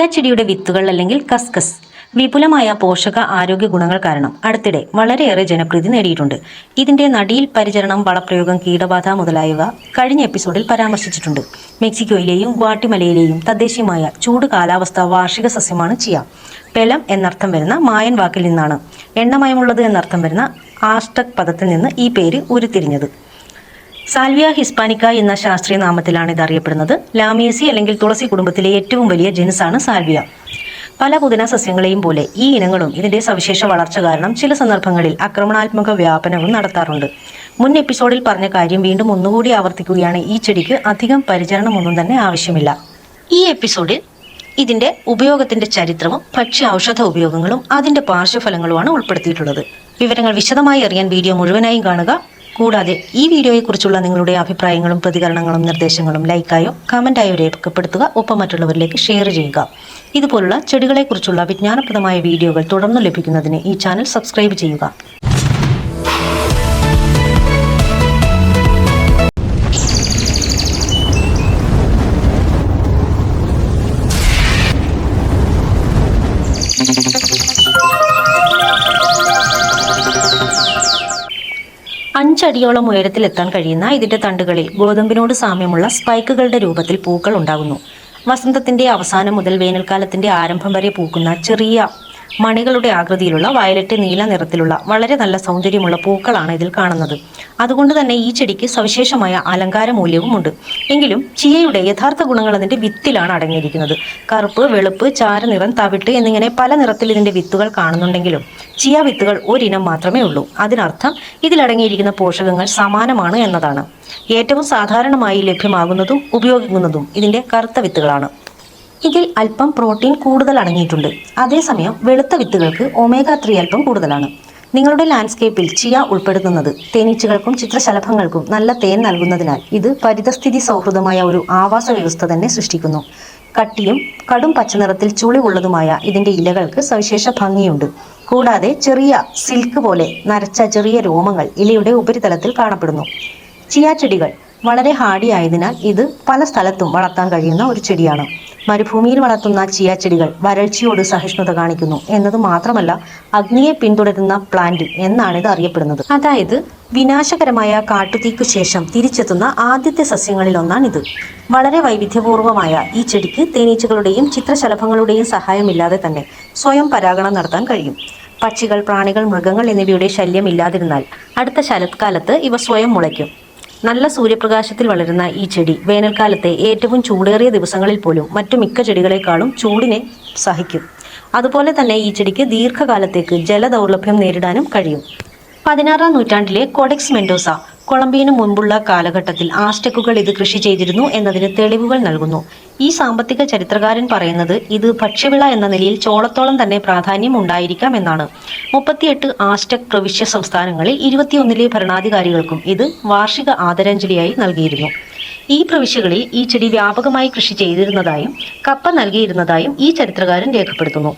Chia ചെടിയുടെ വിത്തുകൾ അല്ലെങ്കിൽ കസ്കസ് വിപുലമായ പോഷക ആരോഗ്യ ഗുണങ്ങൾ കാരണം അടുത്തിടെ വളരെയേറെ ജനപ്രീതി നേടിയിട്ടുണ്ട്. ഇതിന്റെ നടിയിൽ പരിചരണം, വളപ്രയോഗം, കീടബാധ മുതലായവ കഴിഞ്ഞ എപ്പിസോഡിൽ പരാമർശിച്ചിട്ടുണ്ട്. മെക്സിക്കോയിലെയും ഗ്വാട്ടിമലയിലെയും തദ്ദേശീയമായ ചൂട് കാലാവസ്ഥ വാർഷിക സസ്യമാണ് ചിയ. പെലം എന്നർത്ഥം വരുന്ന മായൻ വാക്കിൽ നിന്നാണ് എണ്ണമയമുള്ളത് എന്നർത്ഥം വരുന്ന ആസ്റ്റക് പദത്തിൽ നിന്ന് ഈ പേര് ഉരുത്തിരിഞ്ഞത്. സാൽവിയ ഹിസ്പാനിക്ക എന്ന ശാസ്ത്രീയ നാമത്തിലാണ് ഇത് അറിയപ്പെടുന്നത്. ലാമിയേസി അല്ലെങ്കിൽ തുളസി കുടുംബത്തിലെ ഏറ്റവും വലിയ ജനുസാണ് സാൽവിയ. പല പുതിന സസ്യങ്ങളെയും പോലെ ഈ ഇനങ്ങളും ഇതിന്റെ സവിശേഷ വളർച്ച കാരണം ചില സന്ദർഭങ്ങളിൽ ആക്രമണാത്മക വ്യാപനവും നടത്താറുണ്ട്. മുൻ എപ്പിസോഡിൽ പറഞ്ഞ കാര്യം വീണ്ടും ഒന്നുകൂടി ആവർത്തിക്കുകയാണ്. ഈ ചെടിക്ക് അധികം പരിചരണമൊന്നും തന്നെ ആവശ്യമില്ല. ഈ എപ്പിസോഡിൽ ഇതിന്റെ ഉപയോഗത്തിന്റെ ചരിത്രവും ഭക്ഷ്യ ഔഷധ ഉപയോഗങ്ങളും അതിന്റെ പാർശ്വഫലങ്ങളുമാണ് ഉൾപ്പെടുത്തിയിട്ടുള്ളത്. വിവരങ്ങൾ വിശദമായി അറിയാൻ വീഡിയോ മുഴുവനായും കാണുക. കൂടാതെ ഈ വീഡിയോയെക്കുറിച്ചുള്ള നിങ്ങളുടെ അഭിപ്രായങ്ങളും പ്രതികരണങ്ങളും നിർദ്ദേശങ്ങളും ലൈക്കായോ കമന്റായോ രേഖപ്പെടുത്തുക. ഒപ്പം മറ്റുള്ളവരിലേക്ക് ഷെയർ ചെയ്യുക. ഇതുപോലുള്ള ചെടികളെക്കുറിച്ചുള്ള വിജ്ഞാനപ്രദമായ വീഡിയോകൾ തുടർന്ന് ലഭിക്കുന്നതിന് ഈ ചാനൽ സബ്സ്ക്രൈബ് ചെയ്യുക. അഞ്ചടിയോളം ഉയരത്തിലെത്താൻ കഴിയുന്ന ഇതിന്റെ തണ്ടുകളിൽ ഗോതമ്പിനോട് സാമ്യമുള്ള സ്പൈക്കുകളുടെ രൂപത്തിൽ പൂക്കൾ ഉണ്ടാകുന്നു. വസന്തത്തിന്റെ അവസാനം മുതൽ വേനൽക്കാലത്തിന്റെ ആരംഭം വരെ പൂക്കുന്ന ചെറിയ മണികളുടെ ആകൃതിയിലുള്ള വയലറ്റ് നീല നിറത്തിലുള്ള വളരെ നല്ല സൗന്ദര്യമുള്ള പൂക്കളാണ് ഇതിൽ കാണുന്നത്. അതുകൊണ്ട് തന്നെ ഈ ചെടിക്ക് സവിശേഷമായ അലങ്കാര മൂല്യവുമുണ്ട്. എങ്കിലും ചിയയുടെ യഥാർത്ഥ ഗുണങ്ങൾ അതിന്റെ വിത്തിലാണ് അടങ്ങിയിരിക്കുന്നത്. കറുപ്പ്, വെളുപ്പ്, ചാരനിറം, തവിട്ട് എന്നിങ്ങനെ പല നിറത്തിൽ ഇതിന്റെ വിത്തുകൾ കാണുന്നുണ്ടെങ്കിലും ചിയ വിത്തുകൾ ഒരിനം മാത്രമേ ഉള്ളൂ. അതിനർത്ഥം ഇതിലടങ്ങിയിരിക്കുന്ന പോഷകങ്ങൾ സമാനമാണ് എന്നതാണ്. ഏറ്റവും സാധാരണമായി ലഭ്യമാകുന്നതും ഉപയോഗിക്കുന്നതും ഇതിന്റെ കറുത്ത വിത്തുകളാണ്. ഇതിൽ അല്പം പ്രോട്ടീൻ കൂടുതൽ അടങ്ങിയിട്ടുണ്ട്. അതേസമയം വെളുത്ത വിത്തുകൾക്ക് ഒമേഗ 3 അല്പം കൂടുതലാണ്. നിങ്ങളുടെ ലാൻഡ്സ്കേപ്പിൽ ചിയ ഉൾപ്പെടുത്തുന്നത് തേനീച്ചകൾക്കും ചിത്രശലഭങ്ങൾക്കും നല്ല തേൻ നൽകുന്നതിനാൽ ഇത് പരിതസ്ഥിതി സൗഹൃദമായ ഒരു ആവാസ വ്യവസ്ഥ തന്നെ സൃഷ്ടിക്കുന്നു. കട്ടിയും കടും പച്ചനിറത്തിൽ ചുളിവുള്ളതുമായ ഇതിന്റെ ഇലകൾക്ക് സവിശേഷ ഭംഗിയുണ്ട്. കൂടാതെ ചെറിയ സിൽക്ക് പോലെ നരച്ച ചെറിയ രോമങ്ങൾ ഇലയുടെ ഉപരിതലത്തിൽ കാണപ്പെടുന്നു. ചിയ ചെടികൾ വളരെ ഹാർഡി ആയതിനാൽ ഇത് പല സ്ഥലത്തും വളർത്താൻ കഴിയുന്ന ഒരു ചെടിയാണ്. മരുഭൂമിയിൽ വളർത്തുന്ന ചിയ ചെടികൾ വരൾച്ചയോട് സഹിഷ്ണുത കാണിക്കുന്നു എന്നത് മാത്രമല്ല, അഗ്നിയെ പിന്തുടരുന്ന പ്ലാന്റ് എന്നാണ് ഇത് അറിയപ്പെടുന്നത്. അതായത് വിനാശകരമായ കാട്ടുതീക്കു ശേഷം തിരിച്ചെത്തുന്ന ആദ്യത്തെ സസ്യങ്ങളിൽ ഒന്നാണിത്. വളരെ വൈവിധ്യപൂർവമായ ഈ ചെടിക്ക് തേനീച്ചകളുടെയും ചിത്രശലഭങ്ങളുടെയും സഹായമില്ലാതെ തന്നെ സ്വയം പരാഗണം നടത്താൻ കഴിയും. പക്ഷികൾ, പ്രാണികൾ, മൃഗങ്ങൾ എന്നിവയുടെ ശല്യം ഇല്ലാതിരുന്നാൽ അടുത്ത ശരത്കാലത്ത് ഇവ സ്വയം മുളയ്ക്കും. നല്ല സൂര്യപ്രകാശത്തിൽ വളരുന്ന ഈ ചെടി വേനൽക്കാലത്തെ ഏറ്റവും ചൂടേറിയ ദിവസങ്ങളിൽ പോലും മറ്റു മിക്ക ചെടികളെക്കാളും ചൂടിനെ സഹിക്കും. അതുപോലെ തന്നെ ഈ ചെടിക്ക് ദീർഘകാലത്തേക്ക് ജലദൗർലഭ്യം നേരിടാനും കഴിയും. 16-ാം നൂറ്റാണ്ടിലെ കോഡെക്സ് മെൻഡോസ കൊളംബിയന് മുൻപുള്ള കാലഘട്ടത്തിൽ ആസ്റ്റക്കുകൾ ഇത് കൃഷി ചെയ്തിരുന്നു എന്നതിന് തെളിവുകൾ നൽകുന്നു. ഈ സാമ്പത്തിക ചരിത്രകാരൻ പറയുന്നത് ഇത് ഭക്ഷ്യവിള എന്ന നിലയിൽ ചോളത്തോളം തന്നെ പ്രാധാന്യം ഉണ്ടായിരിക്കാം എന്നാണ്. 38 ആസ്റ്റക് പ്രവിശ്യ സംസ്ഥാനങ്ങളിൽ 21 ഭരണാധികാരികൾക്കും ഇത് വാർഷിക ആദരാഞ്ജലിയായി നൽകിയിരുന്നു. ഈ പ്രവിശ്യകളിൽ ഈ ചെടി വ്യാപകമായി കൃഷി ചെയ്തിരുന്നതായും കപ്പ നൽകിയിരുന്നതായും ഈ ചരിത്രകാരൻ രേഖപ്പെടുത്തുന്നു.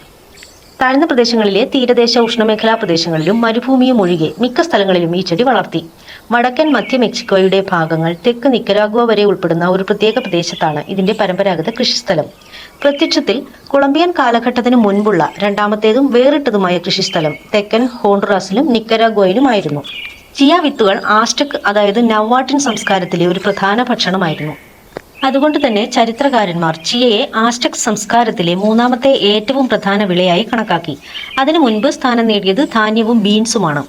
താഴ്ന്ന പ്രദേശങ്ങളിലെ തീരദേശ ഉഷ്ണമേഖലാ പ്രദേശങ്ങളിലും മരുഭൂമിയും ഒഴികെ മിക്ക സ്ഥലങ്ങളിലും ഈ ചെടി വളർത്തി. വടക്കൻ മധ്യ മെക്സിക്കോയുടെ ഭാഗങ്ങൾ തെക്ക് നിക്കരാഗ്വ വരെ ഉൾപ്പെടുന്ന ഒരു പ്രത്യേക പ്രദേശത്താണ് ഇതിന്റെ പരമ്പരാഗത കൃഷിസ്ഥലം. പ്രത്യക്ഷത്തിൽ കൊളംബിയൻ കാലഘട്ടത്തിന് മുൻപുള്ള രണ്ടാമത്തേതും വേറിട്ടതുമായ കൃഷിസ്ഥലം തെക്കൻ ഹോണ്ടുറാസിലും നിക്കരാഗ്വയിലുമായിരുന്നു. ചിയ വിത്തുകൾ ആസ്റ്റക് അതായത് നവാട്ടിൻ സംസ്കാരത്തിലെ ഒരു പ്രധാന ഭക്ഷണമായിരുന്നു. അതുകൊണ്ട് തന്നെ ചരിത്രകാരന്മാർ ചിയയെ ആസ്റ്റക് സംസ്കാരത്തിലെ മൂന്നാമത്തെ ഏറ്റവും പ്രധാന വിളയായി കണക്കാക്കി. അതിനു മുൻപ് സ്ഥാനം നേടിയത് ധാന്യവും ബീൻസുമാണ്.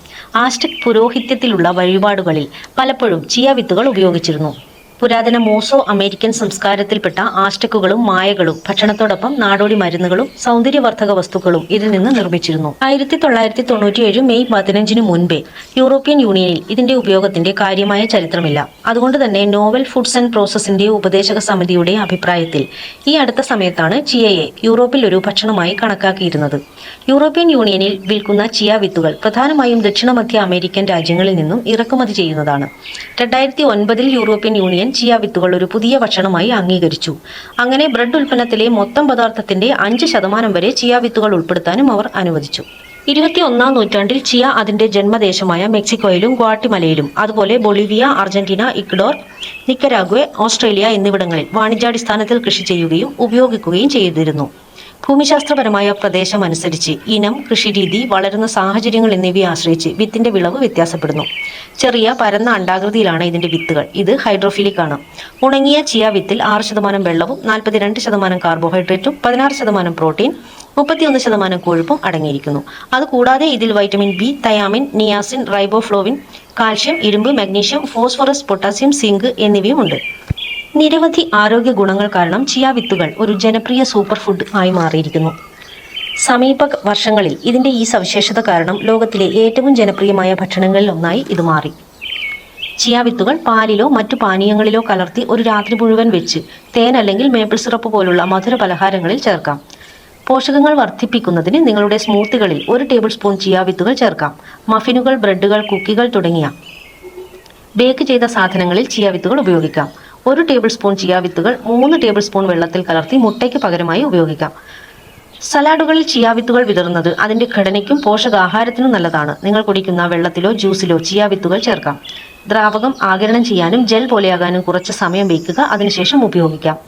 ആസ്റ്റക് പുരോഹിത്യത്തിലുള്ള വഴിപാടുകളിൽ പലപ്പോഴും ചിയ വിത്തുകൾ ഉപയോഗിച്ചിരുന്നു. പുരാതന മോസോ അമേരിക്കൻ സംസ്കാരത്തിൽപ്പെട്ട ആസ്റ്റക്കുകളും മായകളും ഭക്ഷണത്തോടൊപ്പം നാടോടി മരുന്നുകളും സൗന്ദര്യവർദ്ധക വസ്തുക്കളും ഇതിൽ നിന്ന് നിർമ്മിച്ചിരുന്നു. 1997 മെയ് 15 മുൻപേ യൂറോപ്യൻ യൂണിയനിൽ ഇതിന്റെ ഉപയോഗത്തിന്റെ കാര്യമായ ചരിത്രമില്ല. അതുകൊണ്ട് തന്നെ നോവൽ ഫുഡ്സ് ആൻഡ് പ്രോസസിന്റെ ഉപദേശക സമിതിയുടെ അഭിപ്രായത്തിൽ ഈ അടുത്ത സമയത്താണ് ചിയയെ യൂറോപ്പിൽ ഒരു ഭക്ഷണമായി കണക്കാക്കിയിരുന്നത്. യൂറോപ്യൻ യൂണിയനിൽ വിൽക്കുന്ന ചിയ വിത്തുകൾ പ്രധാനമായും ദക്ഷിണ മധ്യ അമേരിക്കൻ രാജ്യങ്ങളിൽ നിന്നും ഇറക്കുമതി ചെയ്യുന്നതാണ്. 2009 യൂറോപ്യൻ യൂണിയൻ ചിയ വിത്തുകൾ ഒരു പുതിയ ഭക്ഷണമായി അംഗീകരിച്ചു. അങ്ങനെ ബ്രെഡ് ഉൽപ്പന്നത്തിലെ മൊത്തം പദാർത്ഥത്തിന്റെ 5% വരെ ചിയ വിത്തുകൾ ഉൾപ്പെടുത്താനും അവർ അനുവദിച്ചു. 21-ാം നൂറ്റാണ്ടിൽ ചിയ അതിന്റെ ജന്മദേശമായ മെക്സിക്കോയിലും ഗ്വാട്ടിമലയിലും അതുപോലെ Bolivia, Argentina, Ecuador, Nicaragua, Australia എന്നിവിടങ്ങളിൽ വാണിജ്യാടിസ്ഥാനത്തിൽ കൃഷി ചെയ്യുകയും ഉപയോഗിക്കുകയും ചെയ്തിരുന്നു. ഭൂമിശാസ്ത്രപരമായ പ്രദേശമനുസരിച്ച് ഇനം, കൃഷിരീതി, വളരുന്ന സാഹചര്യങ്ങൾ എന്നിവയെ ആശ്രയിച്ച് വിത്തിന്റെ വിളവ് വ്യത്യാസപ്പെടുന്നു. ചെറിയ പരന്ന അണ്ഡാകൃതിയിലാണ് ഇതിന്റെ വിത്തുകൾ. ഇത് ഹൈഡ്രോഫിലിക് ആണ്. ഉണങ്ങിയ ചിയ വിത്തിൽ 6% വെള്ളവും 42% കാർബോഹൈഡ്രേറ്റും 16% പ്രോട്ടീൻ 31% കൊഴുപ്പും അടങ്ങിയിരിക്കുന്നു. അതുകൂടാതെ ഇതിൽ vitamin B, thiamine, niacin, riboflavin, calcium, ഇരുമ്പ്, മഗ്നീഷ്യം, ഫോസ്ഫറസ്, പൊട്ടാസ്യം, സിങ്ക് എന്നിവയുമുണ്ട്. നിരവധി ആരോഗ്യ ഗുണങ്ങൾ കാരണം ചിയ വിത്തുകൾ ഒരു ജനപ്രിയ സൂപ്പർ ഫുഡ് ആയി മാറിയിരിക്കുന്നു. സമീപ വർഷങ്ങളിൽ ഇതിന്റെ ഈ സവിശേഷത കാരണം ലോകത്തിലെ ഏറ്റവും ജനപ്രിയമായ ഭക്ഷണങ്ങളിൽ ഒന്നായി ഇത് മാറി. ചിയ വിത്തുകൾ പാലിലോ മറ്റു പാനീയങ്ങളിലോ കലർത്തി ഒരു രാത്രി മുഴുവൻ വെച്ച് തേൻ അല്ലെങ്കിൽ മേപ്പിൾ സിറപ്പ് പോലുള്ള മധുര പലഹാരങ്ങളിൽ ചേർക്കാം. പോഷകങ്ങൾ വർദ്ധിപ്പിക്കുന്നതിന് നിങ്ങളുടെ സ്മൂത്തികളിൽ 1 ടേബിൾ സ്പൂൺ ചിയ വിത്തുകൾ ചേർക്കാം. മഫിനുകൾ, ബ്രെഡുകൾ, കുക്കികൾ തുടങ്ങിയ ബേക്ക് ചെയ്ത സാധനങ്ങളിൽ ചിയ വിത്തുകൾ ഉപയോഗിക്കാം. 1 ടേബിൾ സ്പൂൺ ചിയ വിത്തുകൾ 3 ടേബിൾ സ്പൂൺ വെള്ളത്തിൽ കലർത്തി മുട്ടയ്ക്ക് പകരമായി ഉപയോഗിക്കാം. സലാഡുകളിൽ ചിയ വിത്തുകൾ വിതറുന്നത് അതിന്റെ ഘടനയ്ക്കും പോഷകാഹാരത്തിനും നല്ലതാണ്. നിങ്ങൾ കുടിക്കുന്ന വെള്ളത്തിലോ ജ്യൂസിലോ ചിയ വിത്തുകൾ ചേർക്കാം. ദ്രാവകം ആഗിരണം ചെയ്യാനും ജെൽ പോലെയാകാനും കുറച്ച് സമയം വയ്ക്കുക, അതിനുശേഷം ഉപയോഗിക്കാം.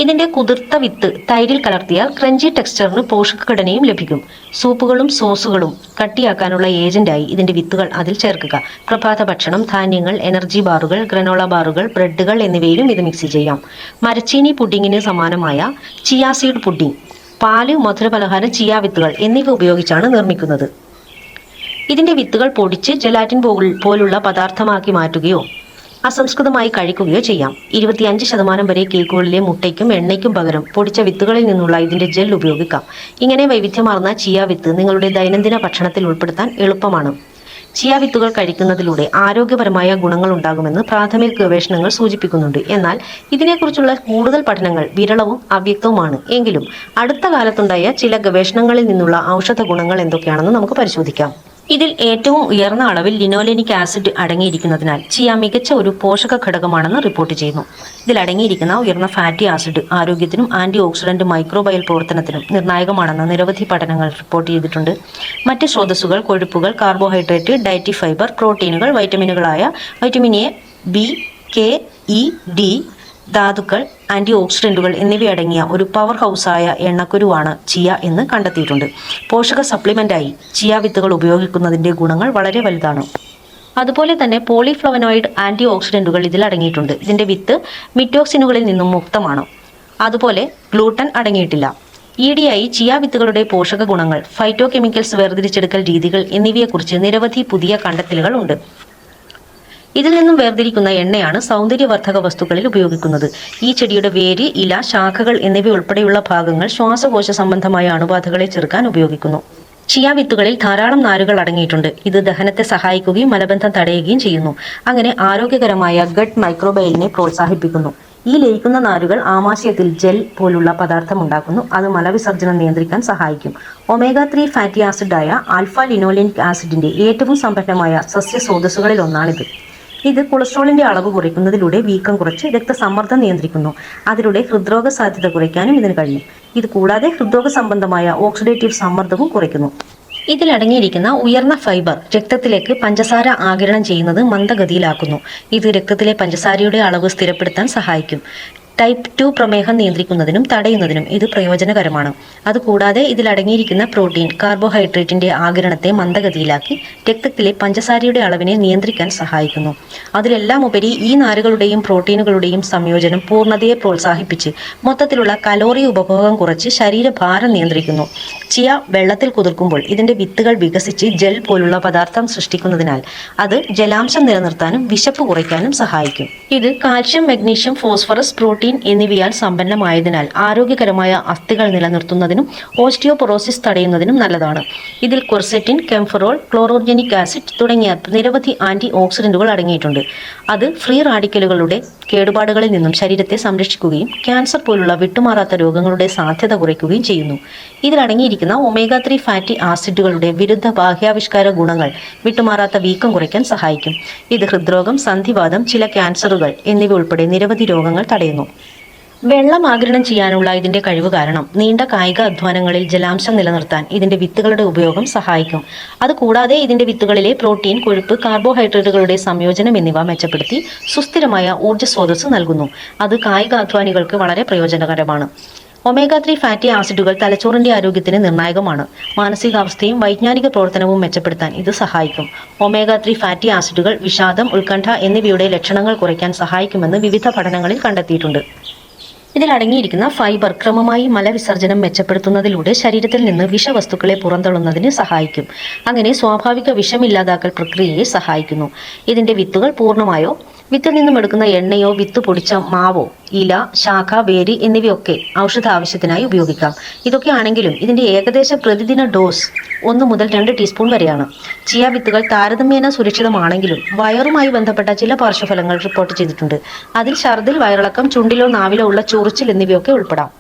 ഇതിന്റെ കുതിർത്ത വിത്ത് തൈരിൽ കലർത്തിയാൽ ക്രഞ്ചി ടെക്സ്ചറിന് പോഷകഘടനയും ലഭിക്കും. സൂപ്പുകളും സോസുകളും കട്ടിയാക്കാനുള്ള ഏജന്റായി ഇതിന്റെ വിത്തുകൾ അതിൽ ചേർക്കുക. പ്രഭാത ഭക്ഷണം, ധാന്യങ്ങൾ, എനർജി ബാറുകൾ, ഗ്രനോള ബാറുകൾ, ബ്രെഡുകൾ എന്നിവയിലും ഇത് മിക്സ് ചെയ്യാം. മരച്ചീനി പുഡിങ്ങിന് സമാനമായ ചിയ സീഡ് പുഡിംഗ്, പാല്, മധുരപലഹാരം, ചിയ വിത്തുകൾ എന്നിവ ഉപയോഗിച്ചാണ് നിർമ്മിക്കുന്നത്. ഇതിന്റെ വിത്തുകൾ പൊടിച്ച് ജെലാറ്റിൻ പോലുള്ള പദാർത്ഥമാക്കി മാറ്റുകയോ അസംസ്കൃതമായി കഴിക്കുകയോ ചെയ്യാം. 25% വരെ കേക്കുകളിലെ മുട്ടയ്ക്കും എണ്ണയ്ക്കും പകരം പൊടിച്ച വിത്തുകളിൽ നിന്നുള്ള ഇതിന്റെ ജെൽ ഉപയോഗിക്കാം. ഇങ്ങനെ വൈവിധ്യമാർന്ന ചിയ വിത്ത് നിങ്ങളുടെ ദൈനംദിന ഭക്ഷണത്തിൽ ഉൾപ്പെടുത്താൻ എളുപ്പമാണ്. ചിയ വിത്തുകൾ കഴിക്കുന്നതിലൂടെ ആരോഗ്യപരമായ ഗുണങ്ങൾ ഉണ്ടാകുമെന്ന് പ്രാഥമിക ഗവേഷണങ്ങൾ സൂചിപ്പിക്കുന്നുണ്ട്. എന്നാൽ ഇതിനെക്കുറിച്ചുള്ള കൂടുതൽ പഠനങ്ങൾ വിരളവും അവ്യക്തവുമാണ്. എങ്കിലും അടുത്ത കാലത്തുണ്ടായ ചില ഗവേഷണങ്ങളിൽ നിന്നുള്ള ഔഷധ ഗുണങ്ങൾ എന്തൊക്കെയാണെന്ന് നമുക്ക് പരിശോധിക്കാം. ഇതിൽ ഏറ്റവും ഉയർന്ന അളവിൽ ലിനോലെനിക് ആസിഡ് അടങ്ങിയിരിക്കുന്നതിനാൽ ചിയ മികച്ച ഒരു പോഷക ഘടകമാണെന്ന് റിപ്പോർട്ട് ചെയ്യുന്നു. ഇതിൽ അടങ്ങിയിരിക്കുന്ന ഉയർന്ന ഫാറ്റി ആസിഡ് ആരോഗ്യത്തിനും ആന്റി ഓക്സിഡന്റ് മൈക്രോബയൽ പ്രവർത്തനത്തിനും നിർണായകമാണെന്ന് നിരവധി പഠനങ്ങൾ റിപ്പോർട്ട് ചെയ്തിട്ടുണ്ട്. മറ്റ് സ്രോതസ്സുകൾ കൊഴുപ്പുകൾ, കാർബോഹൈഡ്രേറ്റ്, ഡയറ്റി ഫൈബർ, പ്രോട്ടീനുകൾ, വൈറ്റമിനുകളായ vitamin A, B, K, E, D, ധാതുക്കൾ, ആന്റി ഓക്സിഡന്റുകൾ എന്നിവയടങ്ങിയ ഒരു പവർ ഹൗസായ എണ്ണക്കുരുവാണ് ചിയ എന്ന് കണ്ടെത്തിയിട്ടുണ്ട്. പോഷക സപ്ലിമെന്റായി ചിയ വിത്തുകൾ ഉപയോഗിക്കുന്നതിന്റെ ഗുണങ്ങൾ വളരെ വലുതാണ്. അതുപോലെ തന്നെ പോളിഫ്ലവനോയിഡ് ആന്റി ഓക്സിഡന്റുകൾ ഇതിൽ അടങ്ങിയിട്ടുണ്ട്. ഇതിന്റെ വിത്ത് മിറ്റോക്സിനുകളിൽ നിന്നും മുക്തമാണ്. അതുപോലെ ഗ്ലൂട്ടൻ അടങ്ങിയിട്ടില്ല. ഈയിടെയായി ചിയ വിത്തുകളുടെ പോഷക ഗുണങ്ങൾ, ഫൈറ്റോ കെമിക്കൽസ് വേർതിരിച്ചെടുക്കൽ രീതികൾ എന്നിവയെക്കുറിച്ച് നിരവധി പുതിയ കണ്ടെത്തലുകൾ ഉണ്ട്. ഇതിൽ നിന്നും വേർതിരിക്കുന്ന എണ്ണയാണ് സൗന്ദര്യവർദ്ധക വസ്തുക്കളിൽ ഉപയോഗിക്കുന്നത്. ഈ ചെടിയുടെ വേര്, ഇല, ശാഖകൾ എന്നിവ ഉൾപ്പെടെയുള്ള ഭാഗങ്ങൾ ശ്വാസകോശ സംബന്ധമായ അണുബാധകളെ ചെറുക്കാൻ ഉപയോഗിക്കുന്നു. ചിയ വിത്തുകളിൽ ധാരാളം നാരുകൾ അടങ്ങിയിട്ടുണ്ട്. ഇത് ദഹനത്തെ സഹായിക്കുകയും മലബന്ധം തടയുകയും ചെയ്യുന്നു. അങ്ങനെ ആരോഗ്യകരമായ ഗട്ട് മൈക്രോബയലിനെ പ്രോത്സാഹിപ്പിക്കുന്നു. ഈ ലയിക്കുന്ന നാരുകൾ ആമാശയത്തിൽ ജെൽ പോലുള്ള പദാർത്ഥം ഉണ്ടാക്കുന്നു. അത് മലവിസർജനം നിയന്ത്രിക്കാൻ സഹായിക്കും. ഒമേഗ 3 ഫാറ്റി ആസിഡായ ആൽഫ ലിനോലെനിക് ആസിഡിന്റെ ഏറ്റവും സമ്പന്നമായ സസ്യ സ്രോതസ്സുകളിൽ ഒന്നാണിത്. ഇത് കൊളസ്ട്രോളിന്റെ അളവ് കുറയ്ക്കുന്നതിലൂടെ വീക്കം കുറച്ച് രക്തസമ്മർദ്ദം നിയന്ത്രിക്കുന്നു. അതിലൂടെ ഹൃദ്രോഗ സാധ്യത കുറയ്ക്കാനും ഇതിന് കഴിയും. ഇത് കൂടാതെ ഹൃദ്രോഗ സംബന്ധമായ ഓക്സിഡേറ്റീവ് സമ്മർദ്ദവും കുറയ്ക്കുന്നു. ഇതിലടങ്ങിയിരിക്കുന്ന ഉയർന്ന ഫൈബർ രക്തത്തിലേക്ക് പഞ്ചസാര ആഗിരണം ചെയ്യുന്നത് മന്ദഗതിയിലാക്കുന്നു. ഇത് രക്തത്തിലെ പഞ്ചസാരയുടെ അളവ് സ്ഥിരപ്പെടുത്താൻ സഹായിക്കും. ടൈപ്പ് 2 പ്രമേഹം നിയന്ത്രിക്കുന്നതിനും തടയുന്നതിനും ഇത് പ്രയോജനകരമാണ്. അതുകൂടാതെ ഇതിലടങ്ങിയിരിക്കുന്ന പ്രോട്ടീൻ കാർബോഹൈഡ്രേറ്റിന്റെ ആഗിരണത്തെ മന്ദഗതിയിലാക്കി രക്തത്തിലെ പഞ്ചസാരയുടെ അളവിനെ നിയന്ത്രിക്കാൻ സഹായിക്കുന്നു. അതിലെല്ലാം ഉപരി ഈ നാരുകളുടെയും പ്രോട്ടീനുകളുടെയും സംയോജനം പൂർണ്ണതയെ പ്രോത്സാഹിപ്പിച്ച് മൊത്തത്തിലുള്ള കലോറി ഉപഭോഗം കുറച്ച് ശരീരഭാരം നിയന്ത്രിക്കുന്നു. ചിയ വെള്ളത്തിൽ കുതിർക്കുമ്പോൾ ഇതിന്റെ വിത്തുകൾ വികസിച്ച് ജെൽ പോലുള്ള പദാർത്ഥം സൃഷ്ടിക്കുന്നതിനാൽ അത് ജലാംശം നിലനിർത്താനും വിശപ്പ് കുറയ്ക്കാനും സഹായിക്കും. ഇത് കാൽഷ്യം, മഗ്നീഷ്യം, ഫോസ്ഫറസ്, പ്രോട്ടീൻ എന്നിവയാൽ സമ്പന്നമായതിനാൽ ആരോഗ്യകരമായ അസ്ഥികൾ നിലനിർത്തുന്നതിനും ഓസ്റ്റിയോപൊറോസിസ് തടയുന്നതിനും നല്ലതാണ്. ഇതിൽ ക്വെർസെറ്റിൻ, കെംഫറോൾ, ക്ലോറോജനിക് ആസിഡ് തുടങ്ങിയ നിരവധി ആന്റി ഓക്സിഡന്റുകൾ അടങ്ങിയിട്ടുണ്ട്. അത് ഫ്രീ റാഡിക്കലുകളുടെ കേടുപാടുകളിൽ നിന്നും ശരീരത്തെ സംരക്ഷിക്കുകയും ക്യാൻസർ പോലുള്ള വിട്ടുമാറാത്ത രോഗങ്ങളുടെ സാധ്യത കുറയ്ക്കുകയും ചെയ്യുന്നു. ഇതിലടങ്ങിയിരിക്കുന്ന ഒമേഗ 3 ഫാറ്റി ആസിഡുകളുടെ വിരുദ്ധ ബാഹ്യാവിഷ്കാര ഗുണങ്ങൾ വിട്ടുമാറാത്ത വീക്കം കുറയ്ക്കാൻ സഹായിക്കും. ഇത് ഹൃദ്രോഗം, സന്ധിവാതം, ചില ക്യാൻസറുകൾ എന്നിവ ഉൾപ്പെടെ നിരവധി രോഗങ്ങൾ തടയുന്നു. വെള്ളം ആഗിരണം ചെയ്യാനുള്ള ഇതിന്റെ കഴിവ് കാരണം നീണ്ട കായിക അധ്വാനങ്ങളിൽ ജലാംശം നിലനിർത്താൻ ഇതിന്റെ വിത്തുകളുടെ ഉപയോഗം സഹായിക്കും. അതുകൂടാതെ ഇതിന്റെ വിത്തുകളിലെ പ്രോട്ടീൻ, കൊഴുപ്പ്, കാർബോഹൈഡ്രേറ്റുകളുടെ സംയോജനം എന്നിവ മെച്ചപ്പെടുത്തി സുസ്ഥിരമായ ഊർജ്ജ സ്രോതസ് നൽകുന്നു. അത് കായികാധ്വാനികൾക്ക് വളരെ പ്രയോജനകരമാണ്. ഒമേഗ 3 ഫാറ്റി ആസിഡുകൾ തലച്ചോറിന്റെ ആരോഗ്യത്തിന് നിർണായകമാണ്. മാനസികാവസ്ഥയും വൈജ്ഞാനിക പ്രവർത്തനവും മെച്ചപ്പെടുത്താൻ ഇത് സഹായിക്കും. ഒമേഗ 3 ഫാറ്റി ആസിഡുകൾ വിഷാദം, ഉത്കണ്ഠ എന്നിവയുടെ ലക്ഷണങ്ങൾ കുറയ്ക്കാൻ സഹായിക്കുമെന്ന് വിവിധ പഠനങ്ങളിൽ കണ്ടെത്തിയിട്ടുണ്ട്. ഇതിൽ അടങ്ങിയിരിക്കുന്ന ഫൈബർ ക്രമമായി മലവിസർജനം മെച്ചപ്പെടുത്തുന്നതിലൂടെ ശരീരത്തിൽ നിന്ന് വിഷവസ്തുക്കളെ പുറന്തള്ളുന്നതിന് സഹായിക്കും. അങ്ങനെ സ്വാഭാവിക വിഷമില്ലാതാക്കൽ പ്രക്രിയയെ സഹായിക്കുന്നു. ഇതിന്റെ വിത്തുകൾ പൂർണ്ണമായോ വിത്തിൽ നിന്നും എടുക്കുന്ന എണ്ണയോ വിത്ത് പൊടിച്ച മാവോ ഇല, ശാഖ, വേര് എന്നിവയൊക്കെ ഔഷധ ആവശ്യത്തിനായി ഉപയോഗിക്കാം. ഇതൊക്കെ ആണെങ്കിലും ഇതിന്റെ ഏകദേശ പ്രതിദിന ഡോസ് 1 മുതൽ 2 ടീസ്പൂൺ വരെയാണ്. ചിയ വിത്തുകൾ താരതമ്യേന സുരക്ഷിതമാണെങ്കിലും വയറുമായി ബന്ധപ്പെട്ട ചില പാർശ്വഫലങ്ങൾ റിപ്പോർട്ട് ചെയ്തിട്ടുണ്ട്. അതിൽ ഛർദിൽ, വയറിളക്കം, ചുണ്ടിലോ നാവിലോ ഉള്ള ചൊറിച്ചിൽ എന്നിവയൊക്കെ ഉൾപ്പെടാം.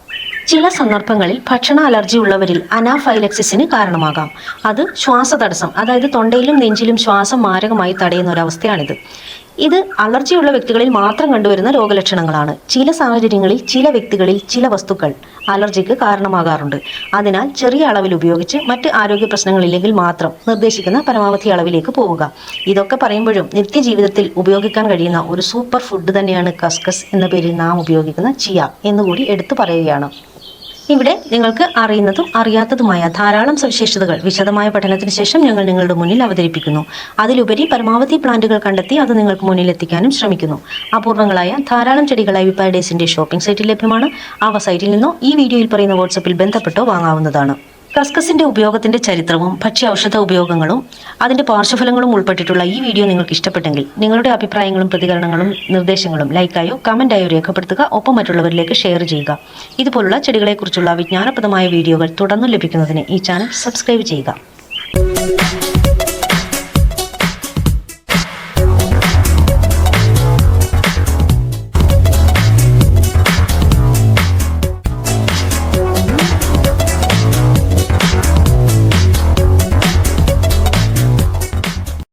ചില സന്ദർഭങ്ങളിൽ ഭക്ഷണ അലർജി ഉള്ളവരിൽ അനാഫൈലക്സിസിന് കാരണമാകാം. അത് ശ്വാസതടസ്സം, അതായത് തൊണ്ടയിലും നെഞ്ചിലും ശ്വാസം മാരകമായി തടയുന്ന ഒരവസ്ഥയാണിത്. ഇത് അലർജിയുള്ള വ്യക്തികളിൽ മാത്രം കണ്ടുവരുന്ന രോഗലക്ഷണങ്ങളാണ്. ചില സാഹചര്യങ്ങളിൽ ചില വ്യക്തികളിൽ ചില വസ്തുക്കൾ അലർജിക്ക് കാരണമാകാറുണ്ട്. അതിനാൽ ചെറിയ അളവിൽ ഉപയോഗിച്ച് മറ്റ് ആരോഗ്യ പ്രശ്നങ്ങളില്ലെങ്കിൽ മാത്രം നിർദ്ദേശിക്കുന്ന പരമാവധി അളവിലേക്ക് പോവുക. ഇതൊക്കെ പറയുമ്പോഴും നിത്യജീവിതത്തിൽ ഉപയോഗിക്കാൻ കഴിയുന്ന ഒരു സൂപ്പർ ഫുഡ് തന്നെയാണ് കസ്കസ് എന്ന പേരിൽ നാം ഉപയോഗിക്കുന്ന ചിയ എന്നുകൂടി എടുത്തു പറയുകയാണ്. ഇവിടെ നിങ്ങൾക്ക് അറിയുന്നതും അറിയാത്തതുമായ ധാരാളം സവിശേഷതകൾ വിശദമായ പഠനത്തിന് ശേഷം ഞങ്ങൾ നിങ്ങളുടെ മുന്നിൽ അവതരിപ്പിക്കുന്നു. അതിലുപരി പരമാവധി പ്ലാന്റുകൾ കണ്ടെത്തി അത് നിങ്ങൾക്ക് മുന്നിൽ എത്തിക്കാനും ശ്രമിക്കുന്നു. അപൂർവങ്ങളായ ധാരാളം ചെടികളായി വിപ്പാരഡൈസിന്റെ ഷോപ്പിംഗ് സൈറ്റിൽ ലഭ്യമാണ്. അവ സൈറ്റിൽ നിന്നോ ഈ വീഡിയോയിൽ പറയുന്ന വാട്സപ്പിൽ ബന്ധപ്പെട്ടോ വാങ്ങാവുന്നതാണ്. കസ്കസിന്റെ ഉപയോഗത്തിന്റെ ചരിത്രവും ഭക്ഷ്യ ഔഷധ ഉപയോഗങ്ങളും അതിന്റെ പാർശ്വഫലങ്ങളും ഉൾപ്പെട്ടിട്ടുള്ള ഈ വീഡിയോ നിങ്ങൾക്ക് ഇഷ്ടപ്പെട്ടെങ്കിൽ നിങ്ങളുടെ അഭിപ്രായങ്ങളും പ്രതികരണങ്ങളും നിർദ്ദേശങ്ങളും ലൈക്കായോ കമന്റായോ രേഖപ്പെടുത്തുക. ഒപ്പം മറ്റുള്ളവരിലേക്ക് ഷെയർ ചെയ്യുക. ഇതുപോലുള്ള ചെടികളെക്കുറിച്ചുള്ള വിജ്ഞാനപ്രദമായ വീഡിയോകൾ തുടർന്ന് ലഭിക്കുന്നതിന് ഈ ചാനൽ സബ്സ്ക്രൈബ് ചെയ്യുക.